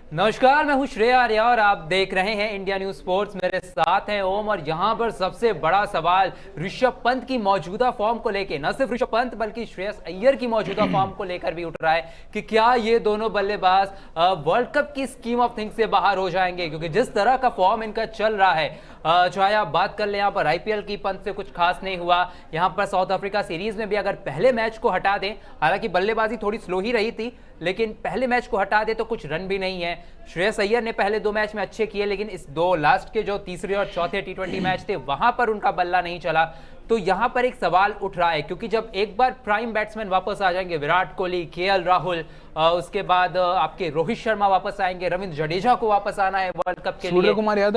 नमस्कार, मैं हूं श्रेया आर्या और आप देख रहे हैं इंडिया न्यूज स्पोर्ट्स। मेरे साथ हैं ओम और यहां पर सबसे बड़ा सवाल ऋषभ पंत की मौजूदा फॉर्म को लेकर, न सिर्फ ऋषभ पंत बल्कि श्रेयस अय्यर की मौजूदा फॉर्म को लेकर भी उठ रहा है कि क्या ये दोनों बल्लेबाज वर्ल्ड कप की स्कीम ऑफ थिंग्स से बाहर हो जाएंगे। क्योंकि जिस तरह का फॉर्म इनका चल रहा है, चाहे आप बात कर ले यहाँ पर आईपीएल की, पंत से कुछ खास नहीं हुआ। यहाँ पर साउथ अफ्रीका सीरीज में भी अगर पहले मैच को हटा दें, हालांकि बल्लेबाजी थोड़ी स्लो ही रही थी, लेकिन पहले मैच को हटा दे तो कुछ रन भी नहीं है। श्रेयस अय्यर ने पहले 2 मैच में अच्छे किए, लेकिन इस 2 लास्ट के जो तीसरे और चौथे टी20 मैच थे वहां पर उनका बल्ला नहीं चला। तो यहां पर एक सवाल उठ रहा है, क्योंकि जब एक बार प्राइम बैट्समैन वापस आ जाएंगे, विराट कोहली, केएल राहुल, उसके बाद आपके रोहित शर्मा वापस आएंगे, रविंद्र जडेजा को वापस आना है वर्ल्ड कप के लिए,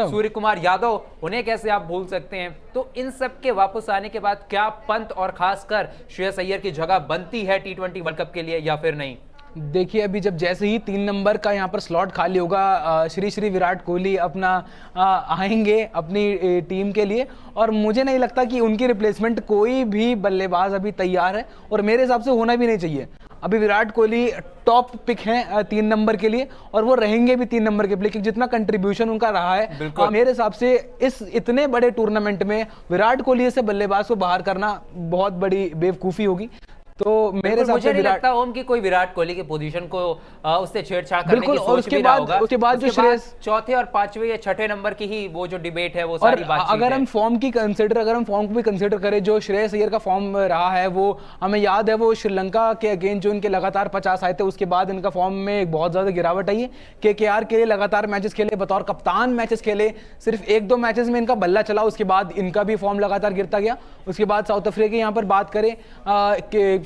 सूर्य कुमार यादव, उन्हें कैसे आप भूल सकते हैं। तो इन सब के वापस आने के बाद क्या पंत और खासकर श्रेयस अय्यर की जगह बनती है टी20 वर्ल्ड कप के लिए या फिर नहीं? देखिए, अभी जब जैसे ही 3 नंबर का यहाँ पर स्लॉट खाली होगा, श्री विराट कोहली अपना आएंगे अपनी टीम के लिए, और मुझे नहीं लगता कि उनकी रिप्लेसमेंट कोई भी बल्लेबाज अभी तैयार है, और मेरे हिसाब से होना भी नहीं चाहिए। अभी विराट कोहली टॉप पिक हैं 3 नंबर के लिए, और वो रहेंगे भी 3 नंबर के लिए, क्योंकि जितना कंट्रीब्यूशन उनका रहा है, मेरे हिसाब से इस इतने बड़े टूर्नामेंट में विराट कोहली से बल्लेबाज को बाहर करना बहुत बड़ी बेवकूफ़ी होगी। तो मेरे हिसाब से लगता ओम की कोई विराट कोहली की पोजीशन को उससे छेड़छाड़ करने की सोच भी रहा होगा। उसके बाद जो श्रेयस चौथे और 5वें या 6ठे नंबर की ही वो जो डिबेट है, वो सारी बातचीत अगर हम फॉर्म को भी कंसीडर करें, जो श्रेयस अय्यर का फॉर्म रहा है, वो हमें याद है, वो श्रीलंका के अगेंस्ट जो इनके लगातार 50 आए थे, उसके बाद इनका फॉर्म में एक बहुत ज्यादा गिरावट आई है। केकेआर के लिए लगातार मैचेस खेले, बतौर कप्तान मैचेस खेले, सिर्फ 1-2 मैचेस में इनका बल्ला चला, उसके बाद इनका भी फॉर्म लगातार गिरता गया। उसके बाद साउथ अफ्रीका की यहाँ पर बात करें,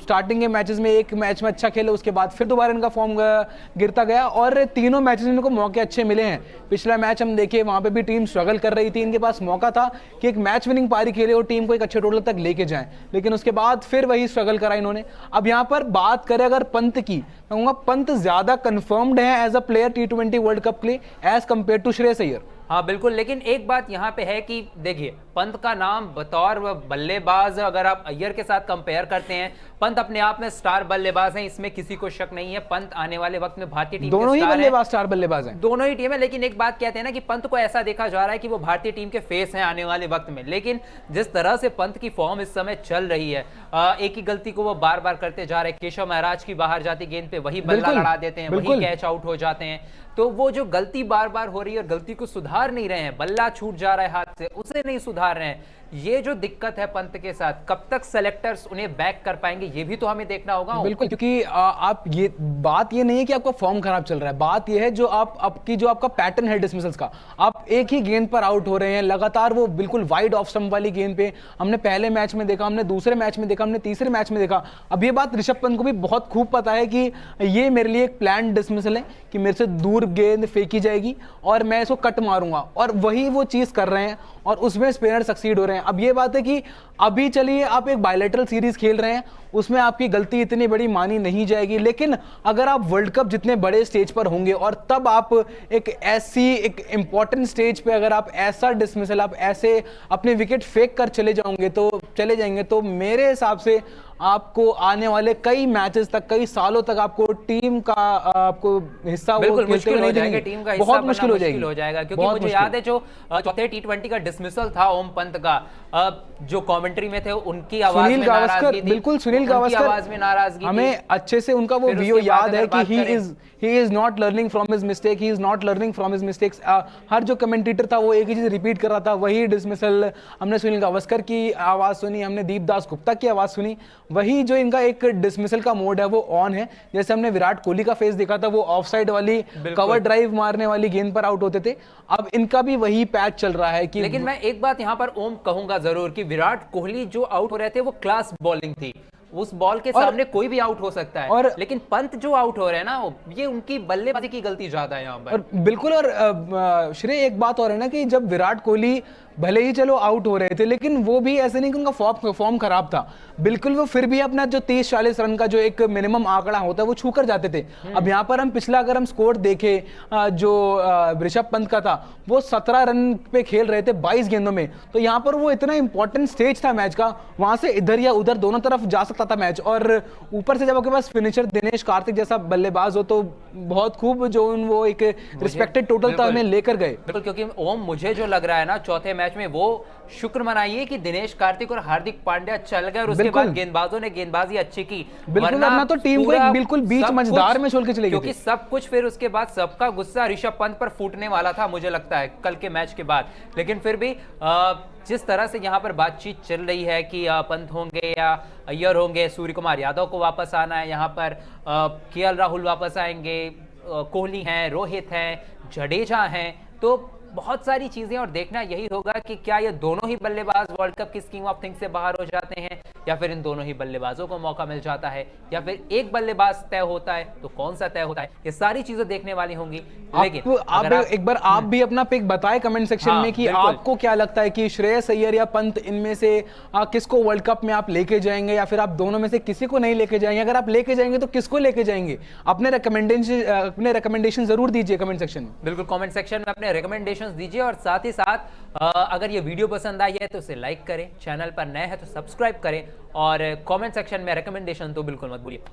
स्टार्टिंग के मैचेस में एक मैच में अच्छा खेले, उसके बाद फिर दोबारा इनका फॉर्म गिरता गया, और तीनों मैचेस में इनको मौके अच्छे मिले हैं। पिछला मैच हम देखे, वहां पे भी टीम स्ट्रगल कर रही थी, इनके पास मौका था कि एक मैच विनिंग पारी खेले और टीम को एक अच्छे टोटल तक लेके जाएं, लेकिन उसके बाद फिर वही स्ट्रगल करा इन्होंने। अब यहां पर बात करें अगर पंत की, मैं कहूंगा पंत ज्यादा कंफर्म्ड है एज अ प्लेयर टी20 वर्ल्ड कप के लिए as compare to Shreyas Iyer. हाँ बिल्कुल, लेकिन एक बात यहाँ पे है कि देखिए, पंत का नाम बतौर बल्लेबाज अगर आप अय्यर के साथ कंपेयर करते हैं, पंत अपने आप में स्टार बल्लेबाज हैं, इसमें किसी को शक नहीं है। पंत आने वाले वक्त में भारतीय टीम दोनों ही बल्लेबाज स्टार बल्लेबाज हैं, दोनों ही टीम है। लेकिन एक बात कहते हैं ना कि पंत को ऐसा देखा जा रहा है कि वो भारतीय टीम के फेस हैं आने वाले वक्त में, लेकिन जिस तरह से पंत की फॉर्म इस समय चल रही है, एक ही गलती को वो बार बार करते जा रहे हैं। केशव महाराज की बाहर जाती गेंद पे वही बल्ला लड़ा देते हैं, वही कैच आउट हो जाते हैं। तो वो जो गलती बार बार हो रही है और गलती को सुधार नहीं रहे हैं, बल्ला छूट जा रहा है हाथ से, उसे नहीं सुधार रहे हैं, ये जो दिक्कत है पंत के साथ, कब तक सेलेक्टर्स उन्हें बैक कर पाएंगे, ये भी तो हमें देखना होगा। बिल्कुल, क्योंकि आप ये बात ये नहीं है कि आपका फॉर्म खराब चल रहा है, बात ये है जो आपका पैटर्न है डिसमिसल्स का। आप एक ही गेंद पर आउट हो रहे हैं लगातार, वो बिल्कुल वाइड ऑफ स्टंप वाली गेंद पे हमने पहले मैच में देखा, हमने दूसरे मैच में देखा, हमने तीसरे मैच में देखा। अब ये बात ऋषभ पंत को भी बहुत खूब पता है कि ये मेरे लिए एक प्लान डिसमिसल है, कि मेरे से दूर गेंद फेंकी जाएगी और मैं इसको कट मारूंगा, और वही वो चीज कर रहे हैं और उसमें स्पिनर सक्सीड हो रहे हैं। अब ये बात है कि अभी चलिए आप एक बायलैटरल सीरीज खेल रहे हैं, उसमें आपकी गलती इतनी बड़ी मानी नहीं जाएगी, लेकिन अगर आप वर्ल्ड कप जितने बड़े स्टेज पर होंगे और तब आप एक इंपॉर्टेंट स्टेज पे अगर आप ऐसा डिसमिसल, आप ऐसे अपने विकेट फेंक कर चले जाएंगे, तो मेरे हिसाब से आपको आने वाले कई मैचेस तक, कई सालों तक आपको टीम का आपको हिस्सा बिल्कुल मुश्किल हो जाएगा, टीम का हिस्सा बहुत मुश्किल हो जाएगा। क्योंकि मुझे याद है जो चौथे टी20 का डिसमिसल था ओम पंत का, जो कमेंट्री में थे उनकी आवाज में नाराजगी थी, बिल्कुल सुनील गावस्कर आवाज में नाराजगी, हमें अच्छे से उनका वो वीडियो याद है कि he is not learning from his mistake, he is not learning from his mistakes। हर जो कमेंटेटर था वो एक ही चीज रिपीट कर रहा था, वही डिसमिसल। हमने सुनील गावस्कर की आवाज सुनी, हमने दीपदास गुप्ता की आवाज सुनी, वही जो इनका एक डिसमिसल का मोड है वो ऑन है। जैसे हमने विराट कोहली का फेस देखा था, वो ऑफ साइड वाली कवर ड्राइव मारने वाली गेंद पर आउट होते थे, अब इनका भी वही पैच चल रहा है कि। लेकिन मैं एक बात यहाँ पर ओम कहूंगा जरूर कि विराट कोहली जो आउट हो रहे थे वो क्लास बॉलिंग थी, उस बॉल के सामने कोई भी आउट हो सकता है, लेकिन पंत जो आउट हो रहे हैं ना, ये उनकी बल्लेबाजी की गलती ज्यादा है यहाँ पर। और बिल्कुल, और श्रेय एक बात और है ना कि जब विराट कोहली भले ही चलो आउट हो रहे थे, लेकिन वो भी ऐसे नहीं कि उनका फॉर्म खराब था, बिल्कुल वो फिर भी अपना जो 30-40 रन का जो एक मिनिमम आंकड़ा होता है वो छू कर जाते थे। अब यहाँ पर हम पिछला अगर हम स्कोर देखें जो ऋषभ पंत का था, वो 17 रन पे खेल रहे थे 22 गेंदों में, तो यहाँ पर वो इतना इंपॉर्टेंट स्टेज था मैच का, वहां से इधर या उधर दोनों तरफ जा सकता लगता था मैच, और ऊपर से जब आपके पास फिनिशर दिनेश कार्तिक जैसा बल्लेबाज हो तो बहुत खूब जो वो एक रिस्पेक्टेड टोटल था हमें लेकर गए। बिल्कुल, क्योंकि ओम मुझे जो लग रहा है ना चौथे मैच में, वो शुक्र मनाइए कि दिनेश कार्तिक और हार्दिक पांड्या चल गए और उसके बाद गेंदबाजों ने गेंदबाजी अच्छी की। बिल्कुल, वरना तो टीम को एक बिल्कुल बीच मझधार में छोड़ के चले गए, क्योंकि सब कुछ फिर उसके बाद सबका गुस्सा ऋषभ पंत पर फूटने वाला था मुझे लगता है कल के मैच के बाद। लेकिन फिर भी जिस तरह से यहाँ पर बातचीत चल रही है कि पंत होंगे या अय्यर होंगे, सूर्य कुमार यादव को वापस आना है, यहाँ पर केएल राहुल वापस आएंगे, कोहली हैं, रोहित हैं, जडेजा हैं, तो बहुत सारी चीजें, और देखना यही होगा कि क्या ये दोनों ही बल्लेबाज वर्ल्ड कप की स्कीम ऑफ थिंग्स से बाहर हो जाते हैं या फिर इन दोनों ही बल्लेबाजों को मौका मिल जाता है या फिर एक बल्लेबाज तय होता है, तो कौन सा तय होता है, ये सारी चीजें देखने वाली होंगी। लेकिन आप एक बार आप भी अपना पिक बताएं कमेंट सेक्शन में कि आपको क्या लगता है कि श्रेयस अय्यर या पंत इनमें से किसको वर्ल्ड कप में आप लेके जाएंगे, या फिर आप दोनों में से किसी को नहीं लेके जाएंगे। अगर आप लेके जाएंगे तो किसको लेके जाएंगे, अपने रिकमेंडेशन जरूर दीजिए कमेंट सेक्शन में। बिल्कुल, कमेंट सेक्शन में अपने रिकमेंडेशंस दीजिए, और साथ ही साथ अगर ये वीडियो पसंद आई है तो उसे लाइक करें, चैनल पर नए हैं तो सब्सक्राइब करें, और कमेंट सेक्शन में रिकमेंडेशन तो बिल्कुल मत भूलिए।